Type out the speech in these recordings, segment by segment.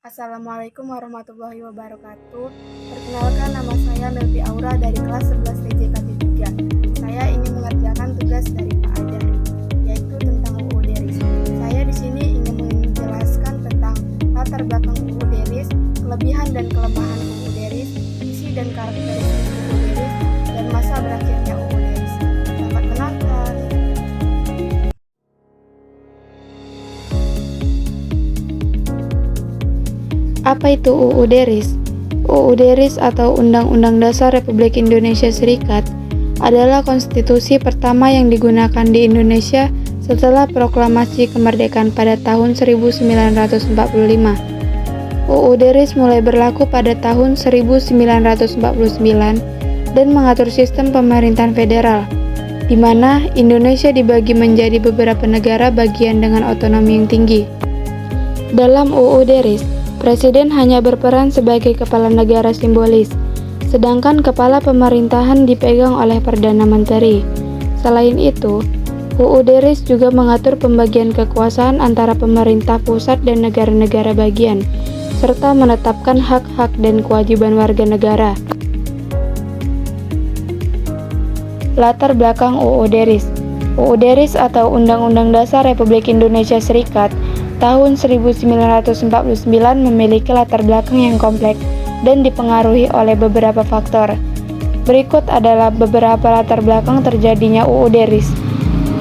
Assalamualaikum warahmatullahi wabarakatuh. Perkenalkan, nama saya Melvi Aura dari kelas 11 TJKT 3. Saya ingin mengerjakan tugas dari Pak Ajari, yaitu tentang UU Deris. Saya di sini ingin menjelaskan tentang latar belakang UU Deris, kelebihan dan kelemahan UU Deris, isi dan karakteristik UU Deris, dan masa berakhirnya UU Deris. Selamat menonton. Apa itu UU Deris? UU Deris atau Undang-Undang Dasar Republik Indonesia Serikat adalah konstitusi pertama yang digunakan di Indonesia setelah proklamasi kemerdekaan pada tahun 1945. UU Deris mulai berlaku pada tahun 1949 dan mengatur sistem pemerintahan federal, di mana Indonesia dibagi menjadi beberapa negara bagian dengan otonomi yang tinggi. Dalam UU Deris, Presiden hanya berperan sebagai kepala negara simbolis, sedangkan kepala pemerintahan dipegang oleh Perdana Menteri. Selain itu, UU Deris juga mengatur pembagian kekuasaan antara pemerintah pusat dan negara-negara bagian, serta menetapkan hak-hak dan kewajiban warga negara. Latar belakang UU Deris. UU Deris atau Undang-Undang Dasar Republik Indonesia Serikat tahun 1949 memiliki latar belakang yang kompleks dan dipengaruhi oleh beberapa faktor. Berikut adalah beberapa latar belakang terjadinya UU Deris.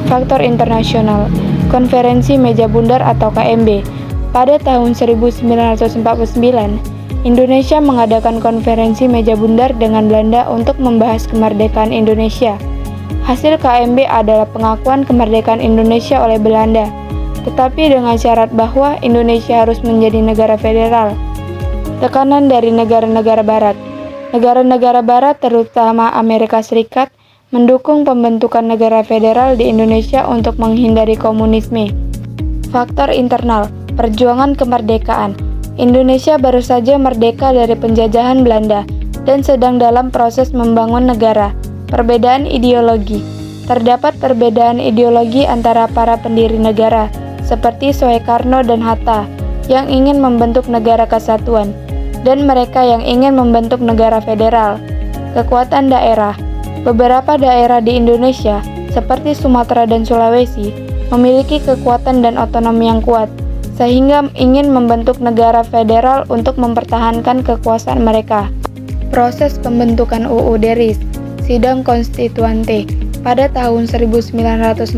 Faktor internasional. Konferensi Meja Bundar atau KMB. Pada tahun 1949, Indonesia mengadakan konferensi Meja Bundar dengan Belanda untuk membahas kemerdekaan Indonesia. Hasil KMB adalah pengakuan kemerdekaan Indonesia oleh Belanda, tetapi dengan syarat bahwa Indonesia harus menjadi negara federal. Tekanan dari negara-negara barat. Negara-negara barat, terutama Amerika Serikat, mendukung pembentukan negara federal di Indonesia untuk menghindari komunisme. Faktor internal. Perjuangan kemerdekaan. Indonesia baru saja merdeka dari penjajahan Belanda dan sedang dalam proses membangun negara. Perbedaan ideologi. Terdapat perbedaan ideologi antara para pendiri negara, seperti Soekarno dan Hatta, yang ingin membentuk negara kesatuan, dan mereka yang ingin membentuk negara federal. Kekuatan daerah. Beberapa daerah di Indonesia, seperti Sumatera dan Sulawesi, memiliki kekuatan dan otonomi yang kuat, sehingga ingin membentuk negara federal untuk mempertahankan kekuasaan mereka. Proses pembentukan UU Deris. Sidang Konstituante. Pada tahun 1949,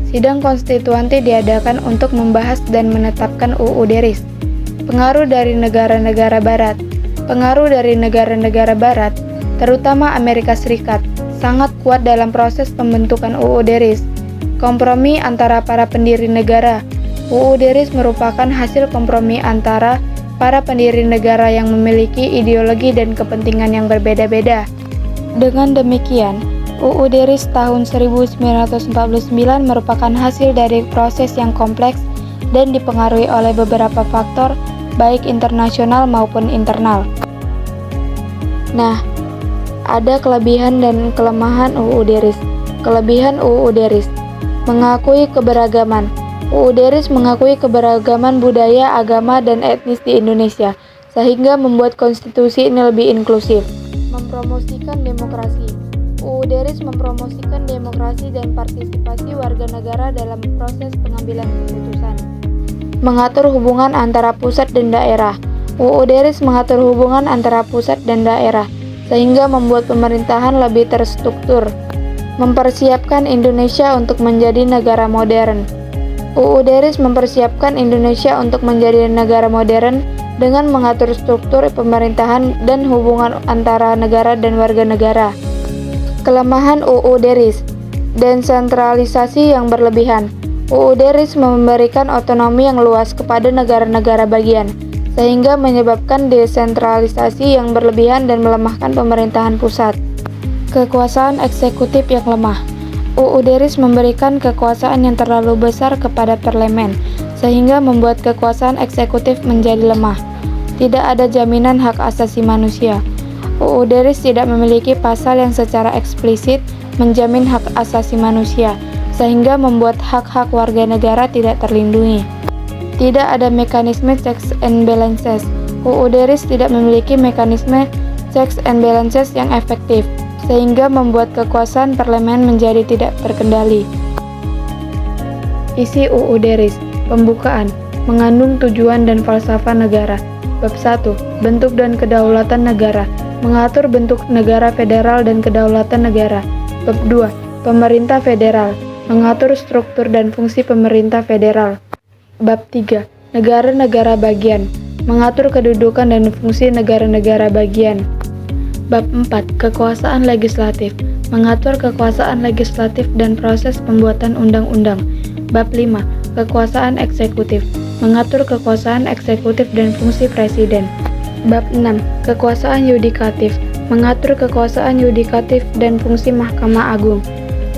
Sidang Konstituante diadakan untuk membahas dan menetapkan UU Deris. Pengaruh dari negara-negara barat. Pengaruh dari negara-negara barat, terutama Amerika Serikat, sangat kuat dalam proses pembentukan UU Deris. Kompromi antara para pendiri negara. UU Deris merupakan hasil kompromi antara para pendiri negara yang memiliki ideologi dan kepentingan yang berbeda-beda. Dengan demikian, UU Deris tahun 1949 merupakan hasil dari proses yang kompleks dan dipengaruhi oleh beberapa faktor, baik internasional maupun internal. Nah, ada kelebihan dan kelemahan UU Deris. Kelebihan UU Deris. Mengakui keberagaman. UU Deris mengakui keberagaman budaya, agama, dan etnis di Indonesia, sehingga membuat konstitusi ini lebih inklusif. Mempromosikan demokrasi. UU Deris mempromosikan demokrasi dan partisipasi warga negara dalam proses pengambilan keputusan. Mengatur hubungan antara pusat dan daerah. UU Deris mengatur hubungan antara pusat dan daerah, sehingga membuat pemerintahan lebih terstruktur. Mempersiapkan Indonesia untuk menjadi negara modern. UU Deris mempersiapkan Indonesia untuk menjadi negara modern dengan mengatur struktur pemerintahan dan hubungan antara negara dan warga negara. Kelemahan UU Deris. Desentralisasi yang berlebihan. UU Deris memberikan otonomi yang luas kepada negara-negara bagian, sehingga menyebabkan desentralisasi yang berlebihan dan melemahkan pemerintahan pusat. Kekuasaan eksekutif yang lemah. UU Deris memberikan kekuasaan yang terlalu besar kepada parlemen, sehingga membuat kekuasaan eksekutif menjadi lemah. Tidak ada jaminan hak asasi manusia. UU Deris tidak memiliki pasal yang secara eksplisit menjamin hak asasi manusia, sehingga membuat hak-hak warga negara tidak terlindungi. Tidak ada mekanisme checks and balances. UUD RIS tidak memiliki mekanisme checks and balances yang efektif, sehingga membuat kekuasaan parlemen menjadi tidak terkendali. Isi UUD RIS. Pembukaan. Mengandung tujuan dan falsafah negara. Bab 1. Bentuk dan kedaulatan negara. Mengatur bentuk negara federal dan kedaulatan negara. Bab 2. Pemerintah federal. Mengatur struktur dan fungsi pemerintah federal. Bab 3. Negara-negara bagian. Mengatur kedudukan dan fungsi negara-negara bagian. Bab 4. Kekuasaan legislatif. Mengatur kekuasaan legislatif dan proses pembuatan undang-undang. Bab 5. Kekuasaan eksekutif. Mengatur kekuasaan eksekutif dan fungsi presiden. Bab 6. Kekuasaan yudikatif. Mengatur kekuasaan yudikatif dan fungsi Mahkamah Agung.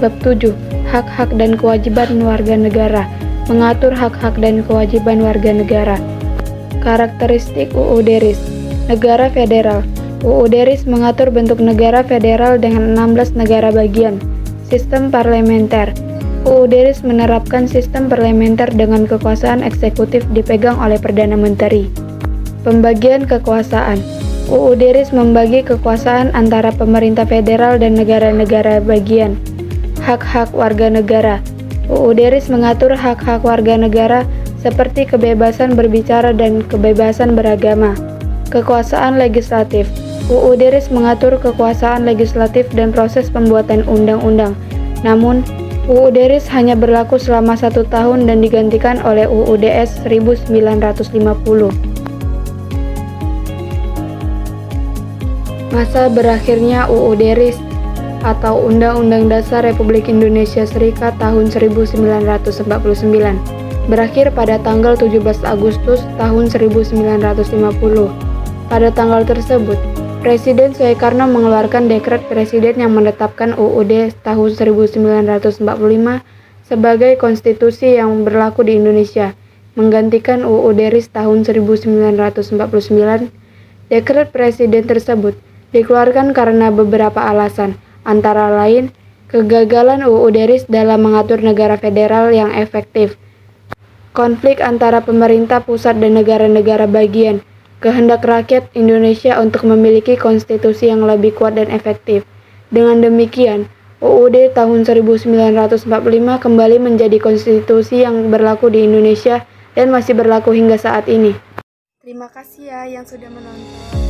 Bab 7. Hak-hak dan kewajiban warga negara. Mengatur hak-hak dan kewajiban warga negara. Karakteristik UUD RIS. Negara federal. UUD RIS mengatur bentuk negara federal dengan 16 negara bagian. Sistem parlementer. UUD RIS menerapkan sistem parlementer dengan kekuasaan eksekutif dipegang oleh Perdana Menteri. Pembagian kekuasaan. UUD RIS membagi kekuasaan antara pemerintah federal dan negara-negara bagian. Hak-hak warga negara. UUD RIS mengatur hak-hak warga negara seperti kebebasan berbicara dan kebebasan beragama. Kekuasaan legislatif. UUD RIS mengatur kekuasaan legislatif dan proses pembuatan undang-undang. Namun, UUD RIS hanya berlaku selama 1 tahun dan digantikan oleh UUDS 1950. Masa berakhirnya UUD RIS atau Undang-Undang Dasar Republik Indonesia Serikat tahun 1949 berakhir pada tanggal 17 Agustus tahun 1950. Pada tanggal tersebut, Presiden Soekarno mengeluarkan dekret presiden yang menetapkan UUD tahun 1945 sebagai konstitusi yang berlaku di Indonesia, menggantikan UUD RIS tahun 1949. Dekret presiden tersebut dikeluarkan karena beberapa alasan, antara lain kegagalan UUD RIS dalam mengatur negara federal yang efektif, konflik antara pemerintah pusat dan negara-negara bagian, kehendak rakyat Indonesia untuk memiliki konstitusi yang lebih kuat dan efektif. Dengan demikian, UUD tahun 1945 kembali menjadi konstitusi yang berlaku di Indonesia dan masih berlaku hingga saat ini. Terima kasih ya yang sudah menonton.